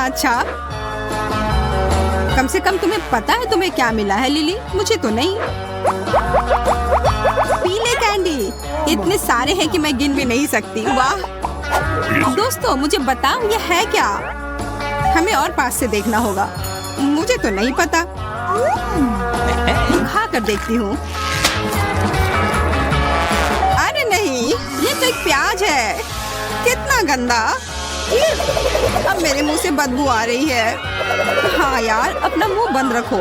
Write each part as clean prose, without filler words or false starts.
अच्छा। कम से कम तुम्हें पता है तुम्हें क्या मिला है लिली, मुझे तो नहीं। पीले कैंडी इतने सारे हैं कि मैं गिन भी नहीं सकती। वाह दोस्तों, मुझे बताओ ये है क्या? हमें और पास से देखना होगा, मुझे तो नहीं पता। खा कर देखती हूँ। अरे नहीं, ये तो एक प्याज है। कितना गंदा। अब मेरे मुंह से बदबू आ रही है। हाँ यार, अपना मुंह बंद रखो।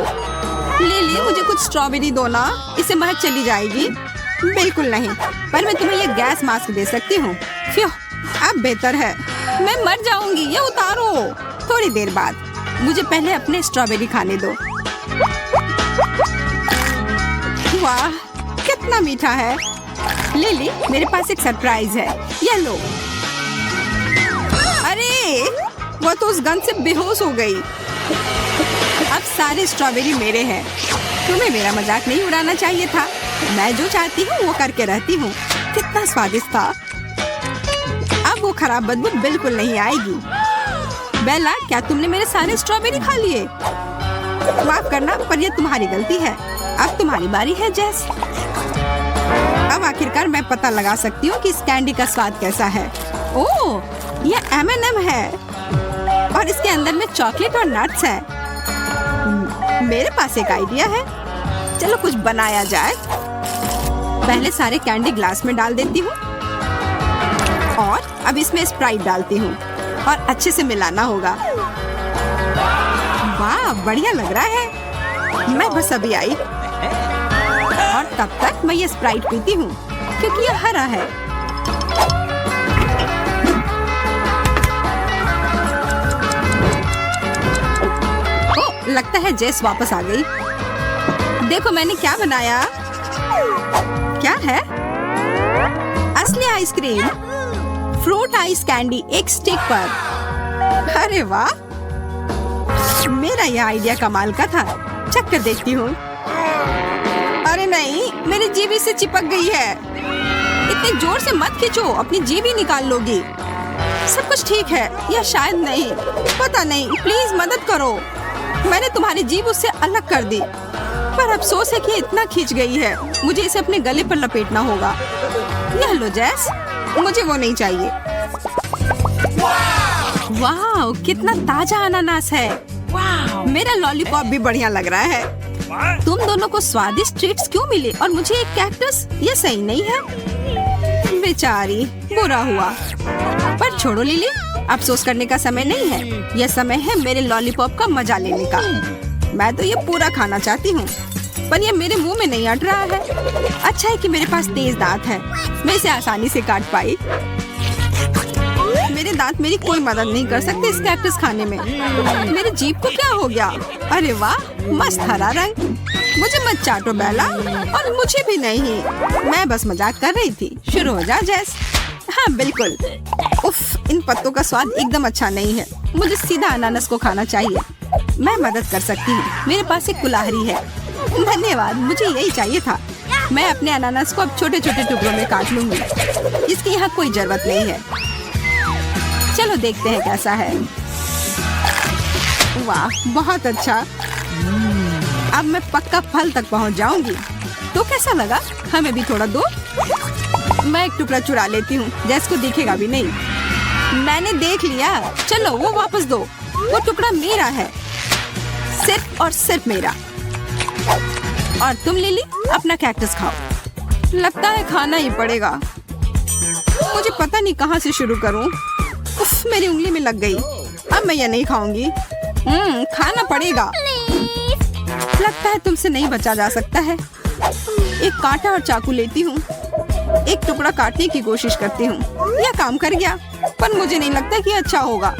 लिली मुझे कुछ स्ट्रॉबेरी दो ना, इससे महक चली जाएगी। बिल्कुल नहीं, पर मैं तुम्हें ये गैस मास्क दे सकती हूँ। अब बेहतर है। मैं मर जाऊंगी, ये उतारो। थोड़ी देर बाद। मुझे पहले अपने स्ट्रॉबेरी खाने दो। वाह कितना मीठा है। लिली मेरे पास एक सरप्राइज है, ये लो। अरे वो तो उस गंध से बेहोश हो गई। अब सारे स्ट्रॉबेरी मेरे हैं। तुम्हें मेरा मजाक नहीं उड़ाना चाहिए था। मैं जो चाहती हूँ वो करके रहती हूँ। कितना स्वादिष्ट था। अब वो खराब बदबू बिल्कुल नहीं आएगी। बेला, क्या तुमने मेरे सारे स्ट्रॉबेरी खा लिए? माफ करना, पर ये तुम्हारी गलती है। अब तुम्हारी बारी है जेस। अब आखिरकार मैं पता लगा सकती हूँ कि इस कैंडी का स्वाद कैसा है। ओह, ये M&M है और इसके अंदर में चॉकलेट और नट्स है। मेरे पास एक आइडिया है, चलो कुछ बनाया जाए। पहले सारे कैंडी ग्लास में डाल देती हूँ और अब इसमें स्प्राइट डालती हूँ और अच्छे से मिलाना होगा। वाह बढ़िया लग रहा है। मैं बस अभी आई और तब तक मैं ये स्प्राइट पीती हूँ क्योंकि ये हरा है। ओ, लगता है जेस वापस आ गई। देखो मैंने क्या बनाया। क्या है? असली आइसक्रीम, फ्रूट आइस कैंडी एक स्टिक पर। अरे वाह, मेरा यह आइडिया कमाल का था। चख कर देखती हूँ। अरे नहीं, मेरी जीभ इससे चिपक गई है। इतने जोर से मत खींचो, अपनी जीभ ही निकाल लोगी। सब कुछ ठीक है या शायद नहीं, पता नहीं। प्लीज मदद करो। मैंने तुम्हारी जीभ उससे अलग कर दी, पर अफसोस है कि इतना खींच गई है। मुझे इसे अपने गले पर लपेटना होगा। यह लो जेस, मुझे वो नहीं चाहिए। वाह कितना ताजा अनानास है। मेरा लॉलीपॉप भी बढ़िया लग रहा है। तुम दोनों को स्वादिष्ट ट्रीट्स क्यों मिले और मुझे एक कैक्टस? ये सही नहीं है। बेचारी, बुरा हुआ। पर छोड़ो लिली, अफसोस करने का समय नहीं है। यह समय है मेरे लॉलीपॉप का मजा लेने का। मैं तो ये पूरा खाना चाहती हूँ, पर ये मेरे मुंह में नहीं अट रहा है। अच्छा है कि मेरे पास तेज दांत है, मैं इसे आसानी से काट पाई। मेरे दांत मेरी कोई मदद नहीं कर सकते इस कैक्टस खाने में। मेरी जीभ को क्या हो गया? अरे वाह, मस्त हरा रंग। मुझे मत चाटो बेला, और मुझे भी नहीं। मैं बस मजाक कर रही थी। शुरू हो जा जेस। हाँ बिल्कुल। उफ, इन पत्तों का स्वाद एकदम अच्छा नहीं है। मुझे सीधा अनानास को खाना चाहिए। मैं मदद कर सकती हूँ, मेरे पास एक कुल्हाड़ी है। धन्यवाद, मुझे यही चाहिए था। मैं अपने अनानास को अब छोटे छोटे टुकड़ों में काट लूंगी। इसकी यहाँ कोई जरूरत नहीं है। चलो देखते हैं कैसा है। वाह बहुत अच्छा। अब मैं पक्का फल तक पहुँच जाऊंगी। तो कैसा लगा? हमें भी थोड़ा दो। मैं एक टुकड़ा चुरा लेती हूँ, जैस को दिखेगा भी नहीं। मैंने देख लिया। चलो वो वापस दो। वो टुकड़ा मेरा है, सिर्फ और सिर्फ मेरा। और तुम लिली अपना कैक्टस खाओ। लगता है खाना ही पड़ेगा। मुझे पता नहीं कहाँ से शुरू करूँ। उफ, मेरी उंगली में लग गई। अब मैं ये नहीं खाऊंगी। खाना पड़ेगा। लगता है तुमसे नहीं बचा जा सकता है। एक कांटा और चाकू लेती हूँ। एक टुकड़ा काटने की कोशिश करती हूँ। यह काम कर गया, पर मुझे नहीं लगता कि अच्छा होगा।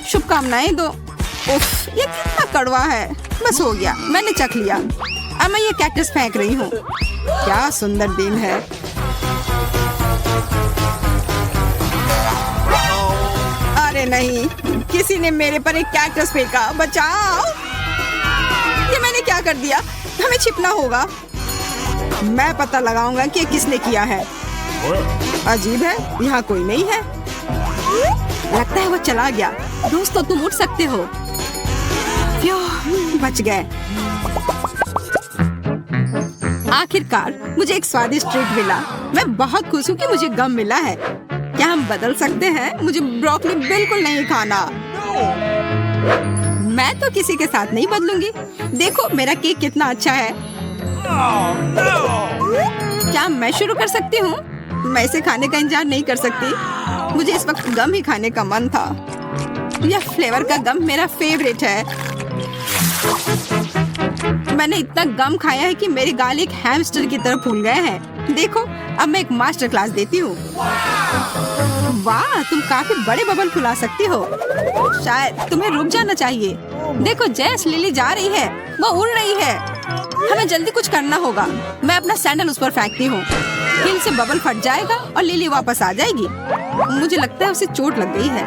शुभकामनाएं दो। उफ, ये कितना कड़वा है। बस हो गया, मैंने चख लिया। अब मैं ये कैक्टस फेंक रही हूँ। क्या सुंदर दिन है। अरे नहीं, किसी ने मेरे पर एक कैक्टस फेंका। बचाओ। ये मैंने क्या कर दिया? हमें छिपना होगा। मैं पता लगाऊंगा कि किसने किया है। अजीब है, यहाँ कोई नहीं है। लगता है वो चला गया। दोस्तों तुम उठ सकते हो। बच गए। आखिरकार मुझे एक स्वादिष्ट ट्रीट मिला। मैं बहुत खुश हूँ कि मुझे गम मिला है। क्या हम बदल सकते हैं? मुझे ब्रोकली बिल्कुल नहीं खाना। मैं तो किसी के साथ नहीं बदलूंगी। देखो मेरा केक कितना अच्छा है। क्या मैं शुरू कर सकती हूँ? मैं इसे खाने का इंतजार नहीं कर सकती। मुझे इस वक्त गम ही खाने का मन था। यह फ्लेवर का गम मेरा फेवरेट है। मैंने इतना गम खाया है कि मेरे गाल एक हैमस्टर की तरह फूल गए हैं। देखो अब मैं एक मास्टर क्लास देती हूँ। वाह, तुम काफी बड़े बबल फुला सकती हो। शायद तुम्हें रुक जाना चाहिए। देखो जेस, लिली जा रही है। वो उड़ रही है। हमें जल्दी कुछ करना होगा। मैं अपना सैंडल उस पर फेंकती हूँ। हिल से बबल फट जाएगा और लिली वापस आ जाएगी। मुझे लगता है उसे चोट लग गई है।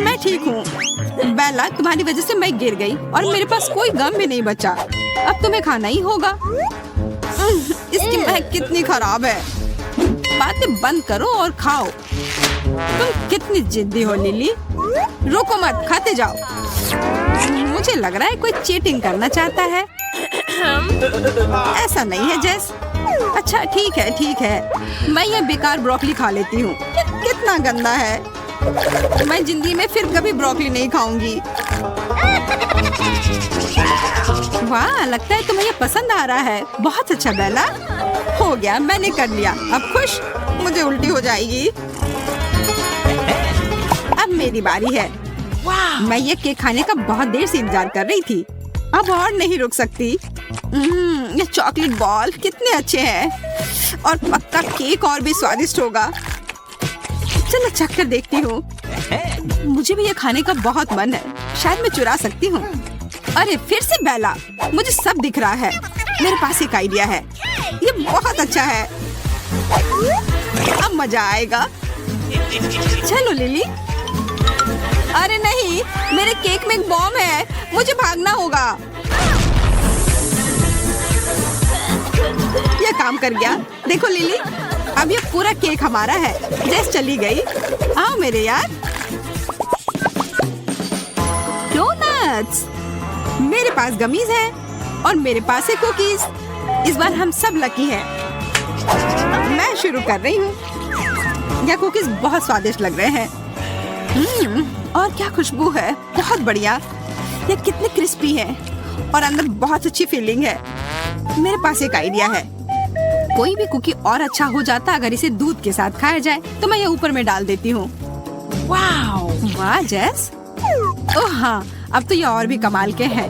मैं ठीक हूँ। बेला, तुम्हारी वजह से मैं गिर गई और मेरे पास कोई गम भी नहीं बचा। अब तुम्हें खाना ही होगा। इसकी महक कितनी खराब है। बातें बंद करो और खाओ। तुम कितनी जिद्दी हो लिली। रुको मत, खाते जाओ। मुझे लग रहा है कोई चीटिंग करना चाहता है। ऐसा नहीं है जेस। अच्छा ठीक है। मैं ये बेकार ब्रोकली खा लेती हूँ। कितना गंदा है। मैं जिंदगी में फिर कभी ब्रोकली नहीं खाऊंगी। वाह, लगता है तुम्हें ये पसंद आ रहा है। बहुत अच्छा बेला। हो गया, मैंने कर लिया। अब खुश? मुझे उल्टी हो जाएगी। अब मेरी बारी है। मैं ये केक खाने का बहुत देर से इंतजार कर रही थी। अब और नहीं रुक सकती। ये चॉकलेट बॉल कितने अच्छे हैं और पक्का केक और भी स्वादिष्ट होगा। चलो चख कर देखती हूँ। मुझे भी ये खाने का बहुत मन है। शायद मैं चुरा सकती हूँ। अरे फिर से बेला, मुझे सब दिख रहा है। मेरे पास एक आइडिया है। ये बहुत अच्छा है। अब मजा आएगा। चलो लिली। अरे नहीं, मेरे केक में एक बॉम्ब है। मुझे भागना होगा। ये काम कर गया। देखो लिली, अब ये पूरा केक हमारा है। जेस चली गई। आओ मेरे यार। डोनट्स। मेरे पास गमीज है और मेरे पास है कुकीज। इस बार हम सब लकी हैं। मैं शुरू कर रही हूँ। यह कुकीज बहुत स्वादिष्ट लग रहे हैं। और क्या खुशबू है। बहुत बढ़िया। ये कितने क्रिस्पी है और अंदर बहुत अच्छी फीलिंग है। मेरे पास एक आइडिया है। कोई भी कुकी और अच्छा हो जाता अगर इसे दूध के साथ खाया जाए। तो मैं ये ऊपर में डाल देती हूँ। वाह जेस। ओह हाँ, अब तो ये और भी कमाल के हैं।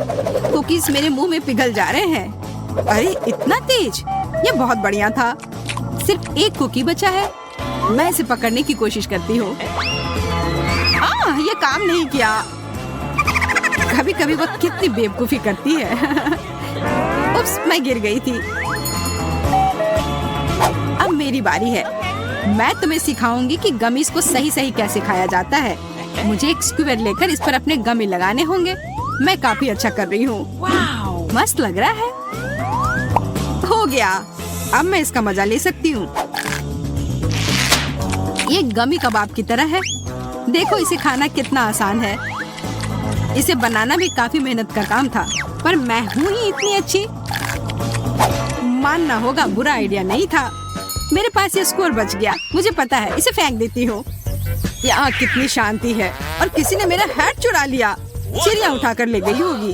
कुकीज मेरे मुंह में पिघल जा रहे हैं। अरे इतना तेज। ये बहुत बढ़िया था। सिर्फ एक कुकी बचा है। मैं इसे पकड़ने की कोशिश करती हूँ। ये काम नहीं किया। कभी कभी वो कितनी बेवकूफी करती है। उप्स, मैं गिर गई थी। अब मेरी बारी है। मैं तुम्हें सिखाऊंगी कि गमीज को सही सही कैसे खाया जाता है। मुझे एक स्क्वायर लेकर इस पर अपने गमी लगाने होंगे। मैं काफी अच्छा कर रही हूँ। मस्त लग रहा है। हो गया। अब मैं इसका मजा ले सकती हूँ। ये गमी कबाब की तरह है। देखो इसे खाना कितना आसान है। इसे बनाना भी काफी मेहनत का काम था, पर मैं हूँ ही इतनी अच्छी। मानना होगा, बुरा आइडिया नहीं था। मेरे पास ये स्कोर बच गया। मुझे पता है, इसे फेंक देती हूँ। यहाँ कितनी शांति है और किसी ने मेरा हैट चुरा लिया। चिड़िया उठा कर ले गई होगी।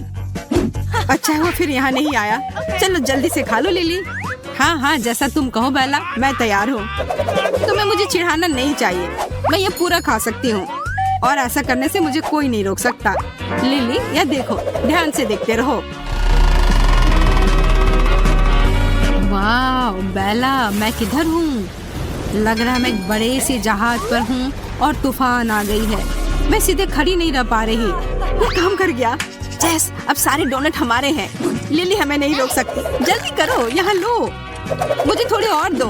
अच्छा हुआ फिर यहाँ नहीं आया। चलो जल्दी से खा लो लिली। हाँ हाँ, जैसा तुम कहो बेला, मैं तैयार हूँ। तुम्हें मुझे चिढ़ाना नहीं चाहिए। मैं ये पूरा खा सकती हूँ और ऐसा करने से मुझे कोई नहीं रोक सकता। लिली, यह देखो, ध्यान से देखते रहो। वाह बेला, मैं किधर हूँ? लग रहा है मैं एक बड़े से जहाज पर हूँ और तूफान आ गई है। मैं सीधे खड़ी नहीं रह पा रही। वो काम कर गया। जेस, अब सारे डोनट हमारे हैं। लिली हमें नहीं रोक सकती। जल्दी करो, यहाँ लो। मुझे थोड़ी और दो।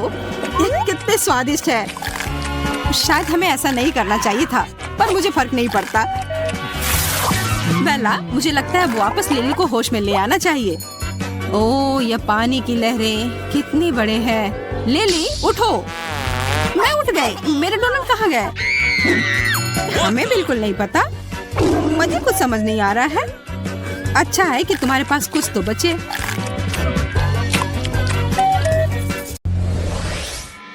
ये कितने स्वादिष्ट है। शायद हमें ऐसा नहीं करना चाहिए था, पर मुझे फर्क नहीं पड़ता। बेला, मुझे लगता है अब वापस लिली को होश में ले आना चाहिए। ओह, ये पानी की लहरें कितनी बड़े हैं। लिली उठो। मैं उठ गई। मेरे डोनट कहाँ गए? हमें बिल्कुल नहीं पता। मुझे कुछ समझ नहीं आ रहा है। अच्छा है कि तुम्हारे पास कुछ तो बचे।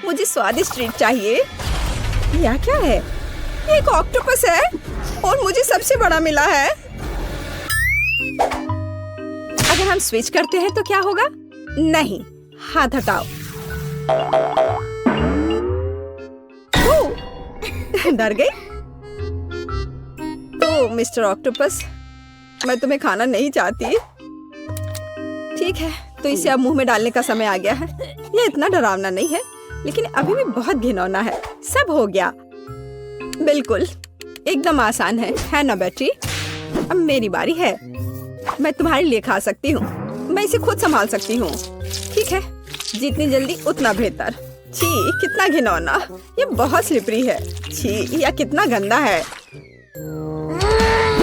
मुझे स्वादिष्ट ट्रीट चाहिए। यह क्या है? ये एक ऑक्टोपस है और मुझे सबसे बड़ा मिला है। अगर हम स्विच करते हैं तो क्या होगा? नहीं, हाथ हटाओ। ओह, डर गई? तो मिस्टर ऑक्टोपस, मैं तुम्हें खाना नहीं चाहती। ठीक है, तो इसे अब मुंह में डालने का समय आ गया है। यह इतना डरावना नहीं है, लेकिन अभी भी बहुत घिनौना है। सब हो गया। बिल्कुल, एकदम आसान है ना बेटी? अब मेरी बारी है। मैं तुम्हारे लिए खा सकती हूँ। मैं इसे खुद संभाल सकती हूँ। ठीक है, जितनी जल्दी उतना बेहतर। छी, कितना घिनौना। ये बहुत स्लिपरी है। छी, यह कितना गंदा है।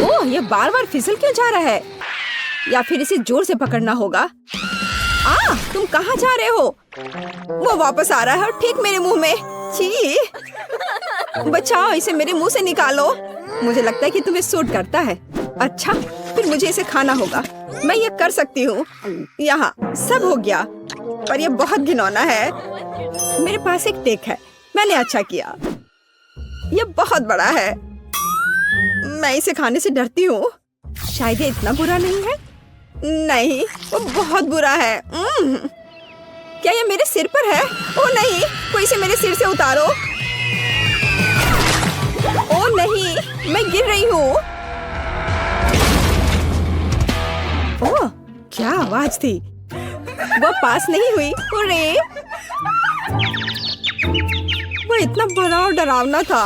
ओह, ये बार बार फिसल क्यों जा रहा है? या फिर इसे जोर से पकड़ना होगा। तुम कहाँ जा रहे हो? वो वापस आ रहा है ठीक मेरे मुंह में। छी, बचाओ, इसे मेरे मुंह से निकालो। मुझे लगता है कि तुम्हें सूट करता है। अच्छा, फिर मुझे इसे खाना होगा। मैं ये कर सकती हूँ। यहाँ सब हो गया, पर यह बहुत घिनौना है। मेरे पास एक टेक है। मैंने अच्छा किया। यह बहुत बड़ा है। मैं इसे खाने से डरती हूँ। शायद ये इतना बुरा नहीं है। नहीं, वो बहुत बुरा है। क्या ये मेरे सिर पर है? ओह नहीं, कोई इसे मेरे सिर से उतारो। ओह नहीं, मैं गिर रही हूँ। ओह, क्या आवाज थी? वो पास नहीं हुई। अरे, वो इतना बड़ा और डरावना था।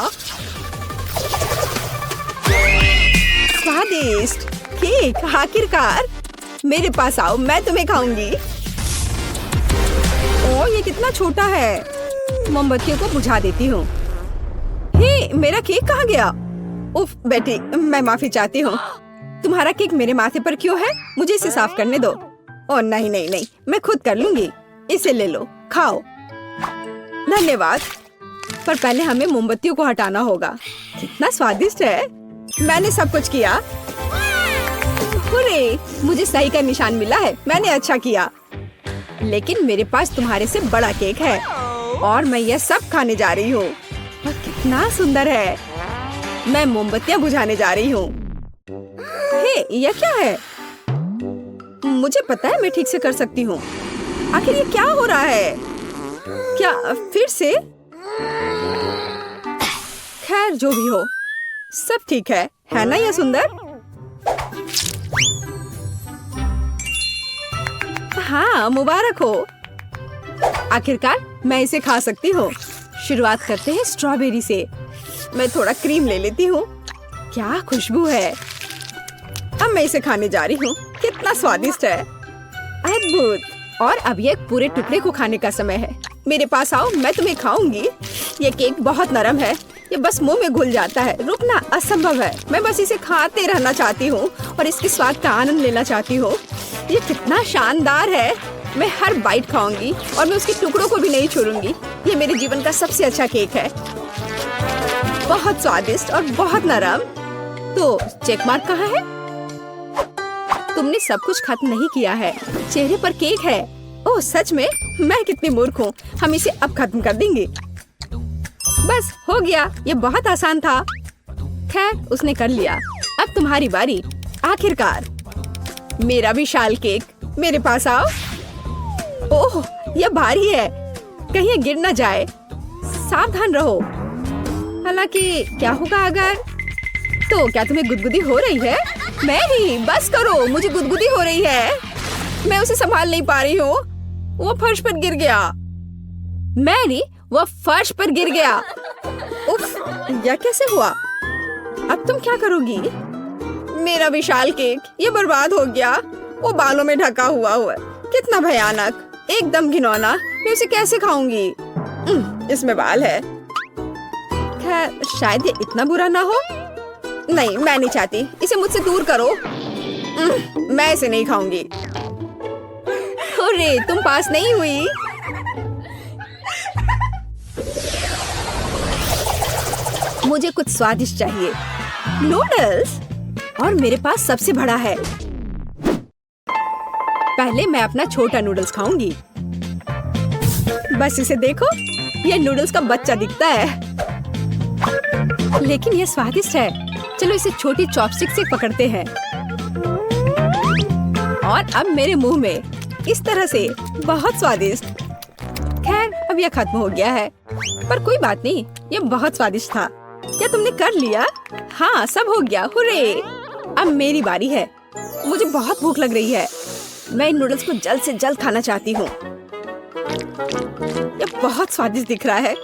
स्वादिष्ट केक, आखिरकार। मेरे पास आओ, मैं तुम्हें खाऊंगी। ओह, ये कितना छोटा है। मोमबत्तियों को बुझा देती हूँ। हे, मेरा केक कहाँ गया? उफ बेटी, मैं माफी चाहती हूँ। तुम्हारा केक मेरे माथे पर क्यों है? मुझे इसे साफ करने दो। ओह नहीं नहीं नहीं, मैं खुद कर लूंगी। इसे ले लो, खाओ। धन्यवाद। पर पहले हमें मोमबत्तियों को हटाना होगा। कितना स्वादिष्ट है। मैंने सब कुछ किया। हुर्रे, मुझे सही का निशान मिला है। मैंने अच्छा किया। लेकिन मेरे पास तुम्हारे से बड़ा केक है और मैं यह सब खाने जा रही हूँ। वह कितना सुंदर है। मैं मोमबत्तियाँ बुझाने जा रही हूँ। हे, यह क्या है? मुझे पता है मैं ठीक से कर सकती हूँ। आखिर ये क्या हो रहा है? क्या फिर से? खैर, जो भी हो, सब ठीक है ना? यह सुंदर। हाँ, मुबारक हो। आखिरकार मैं इसे खा सकती हूँ। शुरुआत करते हैं स्ट्रॉबेरी से। मैं थोड़ा क्रीम ले लेती हूँ। क्या खुशबू है। अब मैं इसे खाने जा रही हूँ। कितना स्वादिष्ट है। अद्भुत। और अब ये पूरे टुकड़े को खाने का समय है। मेरे पास आओ, मैं तुम्हें खाऊंगी। ये केक बहुत नरम है। ये बस मुंह में घुल जाता है। रुकना असंभव है। मैं बस इसे खाते रहना चाहती हूँ और इसके स्वाद का आनंद लेना चाहती हूँ। ये कितना शानदार है। मैं हर बाइट खाऊंगी और मैं उसके टुकड़ों को भी नहीं छोड़ूंगी। ये मेरे जीवन का सबसे अच्छा केक है। बहुत स्वादिष्ट और बहुत नरम। तो चेक मार्क कहाँ है? तुमने सब कुछ खत्म नहीं किया है। चेहरे पर केक है। ओह सच में? मैं कितनी मूर्ख हूँ। हम इसे अब खत्म कर देंगे। बस हो गया। ये बहुत आसान था। खैर, उसने कर लिया। अब तुम्हारी बारी। आखिरकार मेरा विशाल केक। मेरे पास आओ। ओह, यह भारी है। कहीं ये गिर न जाए। सावधान रहो। हालांकि क्या होगा अगर? तो क्या तुम्हें गुदगुदी हो रही है? मैरी, बस करो, मुझे गुदगुदी हो रही है। मैं उसे संभाल नहीं पा रही हूँ। वो फर्श पर गिर गया। मैरी, वो फर्श पर गिर गया। उफ, यह कैसे हुआ? अब तुम क्या करोगी? मेरा विशाल केक ये बर्बाद हो गया। वो बालों में ढका हुआ है। कितना भयानक, एकदम घिनौना। मैं उसे कैसे खाऊंगी? इसमें बाल है। खैर, शायद ये इतना बुरा ना हो। नहीं, मैं नहीं चाहती। इसे मुझसे दूर करो। मैं इसे नहीं खाऊंगी। अरे, तुम पास नहीं हुई। मुझे कुछ स्वादिष्ट चाहिए। नूडल्स? और मेरे पास सबसे बड़ा है। पहले मैं अपना छोटा नूडल्स खाऊंगी। बस इसे देखो, ये नूडल्स का बच्चा दिखता है, लेकिन ये स्वादिष्ट है। चलो इसे छोटी चॉपस्टिक से पकड़ते हैं। और अब मेरे मुंह में इस तरह से, बहुत स्वादिष्ट। खैर अब यह खत्म हो गया है, पर कोई बात नहीं, ये बहुत स्वादिष्ट था। क्या तुमने कर लिया? हाँ, सब हो गया। हुर्रे! अब मेरी बारी है। मुझे बहुत भूख लग रही है। मैं इन नूडल्स को जल्द से जल्द खाना चाहती हूँ। ये बहुत स्वादिष्ट दिख रहा है।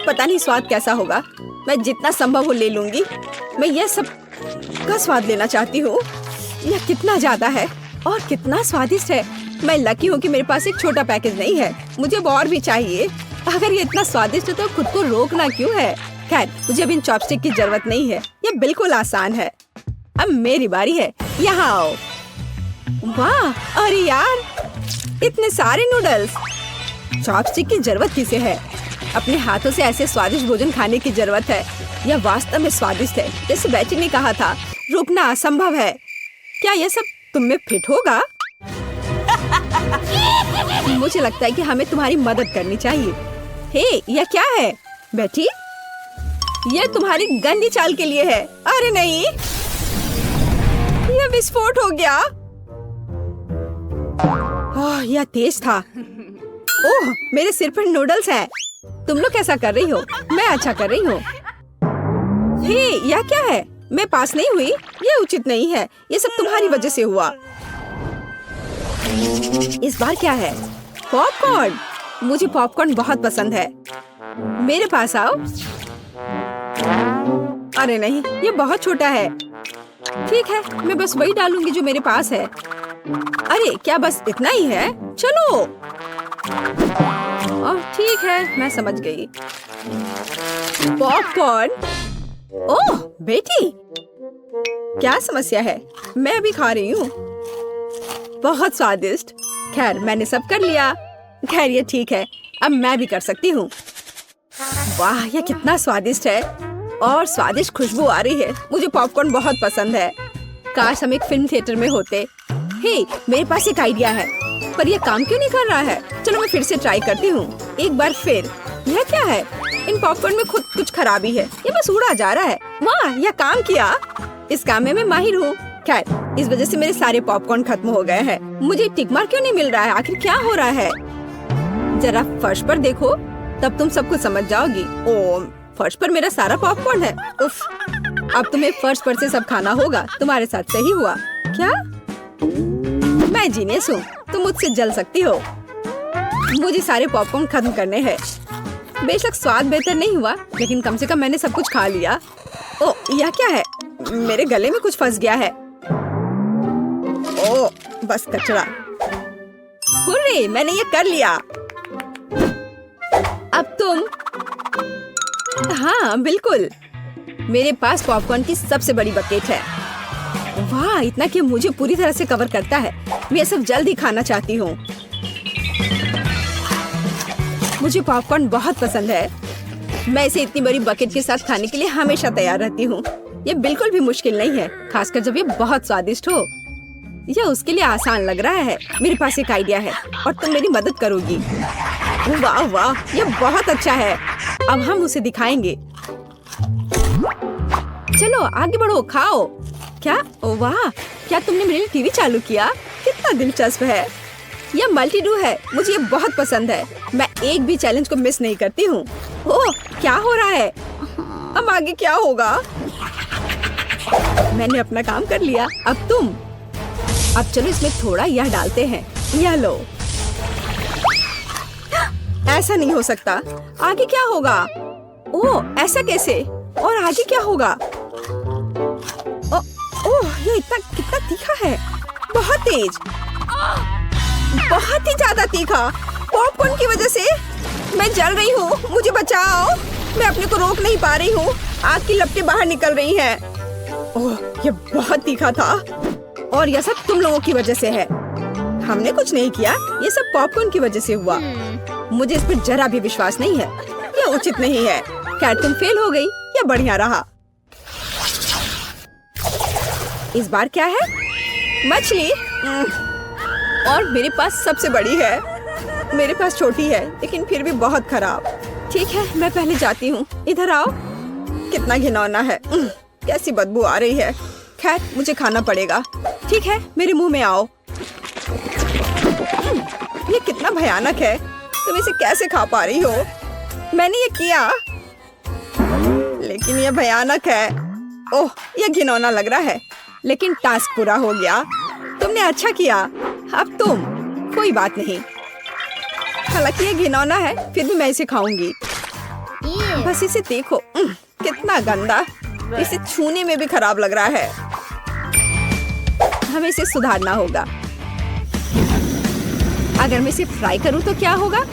पता नहीं स्वाद कैसा होगा। मैं जितना संभव हो ले लूंगी। मैं यह सब का स्वाद लेना चाहती हूँ। यह कितना ज्यादा है और कितना स्वादिष्ट है। मैं लकी हूँ कि मेरे पास एक छोटा पैकेज नहीं है। मुझे और भी चाहिए। अगर ये इतना स्वादिष्ट है तो खुद को रोकना क्यों है? खैर, मुझे अब इन चॉपस्टिक की जरूरत नहीं है। ये बिल्कुल आसान है। अब मेरी बारी है। यहाँ आओ। वाह! अरे यार, इतने सारे नूडल्स। चॉपस्टिक की जरूरत किसे है? अपने हाथों से ऐसे स्वादिष्ट भोजन खाने की जरूरत है। यह वास्तव में स्वादिष्ट है। जैसे बेटी ने कहा था, रुकना असंभव है। क्या यह सब तुम में फिट होगा? मुझे लगता है कि हमें तुम्हारी मदद करनी चाहिए। हे, यह क्या है बेटी? यह तुम्हारी गंदी चाल के लिए है। अरे नहीं, यह विस्फोट हो गया। ओह, यह तेज था। ओह, मेरे सिर पर नूडल्स हैं। तुम लोग कैसा कर रही हो? मैं अच्छा कर रही हूँ। हे, यह क्या है? मैं पास नहीं हुई। यह उचित नहीं है। ये सब तुम्हारी वजह से हुआ। इस बार क्या है? पॉपकॉर्न। मुझे पॉपकॉर्न बहुत पसंद है। मेरे पास आओ। अरे नहीं, ये बहुत छोटा है। ठीक है, मैं बस वही डालूंगी जो मेरे पास है। अरे क्या बस इतना ही है? चलो। ठीक है, मैं समझ गई। पॉपकॉर्न। ओह बेटी, क्या समस्या है? मैं अभी खा रही हूँ। बहुत स्वादिष्ट। खैर, मैंने सब कर लिया। खैर, ये ठीक है। अब मैं भी कर सकती हूँ। वाह, ये कितना स्वादिष्ट है और स्वादिष्ट खुशबू आ रही है। मुझे पॉपकॉर्न बहुत पसंद है। काश हम एक फिल्म थिएटर में होते। हे, मेरे पास एक आइडिया है, पर यह काम क्यों नहीं कर रहा है? चलो मैं फिर से ट्राई करती हूँ। एक बार फिर। यह क्या है? इन पॉपकॉर्न में खुद कुछ खराबी है। ये बस उड़ा जा रहा है। वाह, यह काम किया। इस काम में मैं माहिर हूँ। खैर, इस वजह से मेरे सारे पॉपकॉर्न खत्म हो गए हैं। मुझे टिक मार्क क्यों नहीं मिल रहा है? आखिर क्या हो रहा है? जरा फर्श पर देखो, तब तुम सब कुछ समझ जाओगी। ओह, फर्श पर मेरा सारा पॉपकॉर्न है। उफ, अब तुम्हें फर्श पर से सब खाना होगा। तुम्हारे साथ सही हुआ क्या? मैं जीनियस हूँ। तुम मुझसे जल सकती हो। मुझे सारे पॉपकॉर्न खत्म करने हैं। बेशक स्वाद बेहतर नहीं हुआ, लेकिन कम से कम मैंने सब कुछ खा लिया। ओह, यह क्या है? मेरे गले में कुछ फंस गया है। ओह, बस कचरा। हुर्रे, मैंने ये कर लिया। अब तुम। हाँ बिल्कुल, मेरे पास पॉपकॉर्न की सबसे बड़ी बकेट है। वाह, इतना कि मुझे पूरी तरह से कवर करता है। मैं ये सब जल्द ही खाना चाहती हूँ। मुझे पॉपकॉर्न बहुत पसंद है। मैं इसे इतनी बड़ी बकेट के साथ खाने के लिए हमेशा तैयार रहती हूँ। ये बिल्कुल भी मुश्किल नहीं है, खासकर जब ये बहुत स्वादिष्ट हो। यह उसके लिए आसान लग रहा है। मेरे पास एक आइडिया है और तुम मेरी मदद करोगी। वाह वाह, ये बहुत अच्छा है। अब हम उसे दिखाएंगे। चलो आगे बढ़ो, खाओ। क्या? ओ वाह, क्या तुमने मेरे लिए टीवी चालू किया? कितना दिलचस्प है। यह मल्टी डू है। मुझे ये बहुत पसंद है। मैं एक भी चैलेंज को मिस नहीं करती हूँ। ओह, क्या हो रहा है? अब आगे क्या होगा? मैंने अपना काम कर लिया। अब तुम। अब चलो इसमें थोड़ा यह डालते हैं। यह लो। ऐसा नहीं हो सकता। आगे क्या होगा? ओह, ऐसा कैसे? और आगे क्या होगा? ओह, ये कितना तीखा है। बहुत तेज, बहुत ही ज्यादा तीखा। पॉपकॉर्न की वजह से मैं जल रही हूँ। मुझे बचाओ। मैं अपने को रोक नहीं पा रही हूँ। आग की लपटें बाहर निकल रही हैं। ओह, ये बहुत तीखा था और यह सब तुम लोगों की वजह से है। हमने कुछ नहीं किया। ये सब पॉपकॉर्न की वजह से हुआ। मुझे इस पर जरा भी विश्वास नहीं है। यह उचित नहीं है। खैर, तुम फेल हो गई। ये बढ़िया रहा। इस बार क्या है? मछली। और मेरे पास सबसे बड़ी है। मेरे पास छोटी है लेकिन फिर भी बहुत खराब। ठीक है, मैं पहले जाती हूँ। इधर आओ। कितना घिनौना है। कैसी बदबू आ रही है। खैर, मुझे खाना पड़ेगा। ठीक है, मेरे मुंह में आओ। ये कितना भयानक है। तुम इसे कैसे खा पा रही हो? मैंने ये किया, लेकिन ये भयानक है। ओह, ये घिनौना लग रहा है, लेकिन टास्क पूरा हो गया। तुमने अच्छा किया। अब तुम। कोई बात नहीं। हालांकि ये घिनौना है, फिर भी मैं इसे खाऊंगी। बस इसे देखो, कितना गंदा। इसे छूने में भी खराब लग रहा है। हमें इसे सुधारना होगा। अगर मैं इसे फ्राई करूं तो क्या होगा?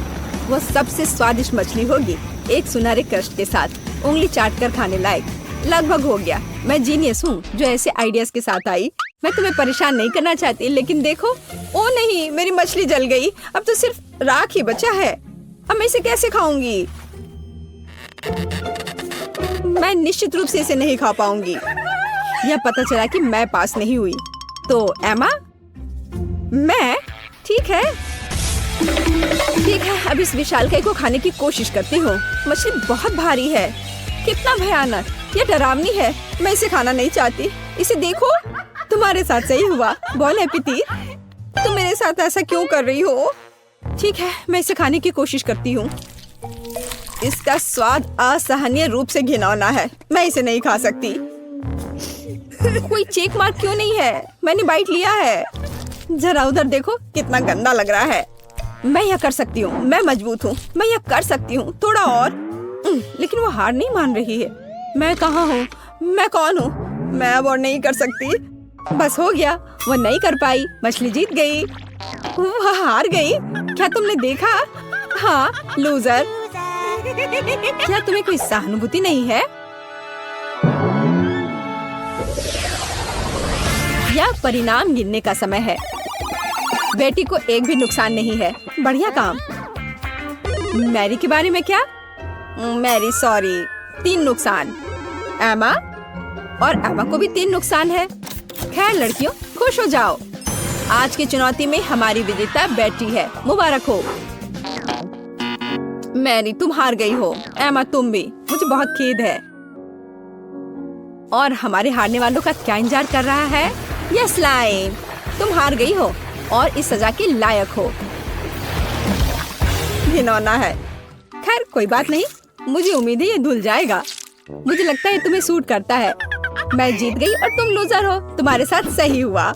वो सबसे स्वादिष्ट मछली होगी, एक सुनहरे क्रस्ट के साथ, उंगली चाट कर खाने लायक। लगभग हो गया। मैं जीनियस हूँ जो ऐसे आइडियाज के साथ आई। मैं तुम्हें परेशान नहीं करना चाहती, लेकिन देखो। ओ नहीं, मेरी मछली जल गई। अब तो सिर्फ राख ही बचा है। अब मैं इसे कैसे खाऊंगी? मैं निश्चित रूप से इसे नहीं खा पाऊंगी। यह पता चला कि मैं पास नहीं हुई। तो एमा, मैं ठीक है। अब इस विशालकाय को खाने की कोशिश करती हूँ। मछली बहुत भारी है। कितना भयानक। यह डरावनी है। मैं इसे खाना नहीं चाहती। इसे देखो। तुम्हारे साथ सही हुआ। बोल एपिटी, तुम मेरे साथ ऐसा क्यों कर रही हो? ठीक है, मैं इसे खाने की कोशिश करती हूँ। इसका स्वाद असहनीय रूप से घिनौना है। मैं इसे नहीं खा सकती। कोई चेक मार्क क्यों नहीं है? मैंने बाइट लिया है। जरा उधर देखो, कितना गंदा लग रहा है। मैं यह कर सकती हूँ। मैं मजबूत हूँ। मैं यह कर सकती हूँ। थोड़ा और। लेकिन वो हार नहीं मान रही है। मैं कहाँ हूँ? मैं कौन हूँ? मैं अब और नहीं कर सकती। बस हो गया। वो नहीं कर पाई। मछली जीत गई। वह हार गई। क्या तुमने देखा? हाँ, लूजर। क्या तुम्हें कोई सहानुभूति नहीं है? यह परिणाम गिनने का समय है। बेटी को एक भी नुकसान नहीं है। बढ़िया काम। मैरी के बारे में क्या? मैरी सॉरी, 3 नुकसान। एमा, और एमा को भी 3 नुकसान है। खैर लड़कियों, खुश हो जाओ। आज की चुनौती में हमारी विजेता बेटी है। मुबारक हो। मैरी, तुम हार गई हो। एमा, तुम भी। मुझे बहुत खेद है। और हमारे हारने वालों का क्या इंतजार कर रहा है? यह स्लाइम। तुम हार गई हो और इस सजा के लायक हो। घिनौना है। खैर कोई बात नहीं। मुझे उम्मीद है ये धुल जाएगा। मुझे लगता है तुम्हें सूट करता है। मैं जीत गई और तुम लूजर हो। तुम्हारे साथ सही हुआ।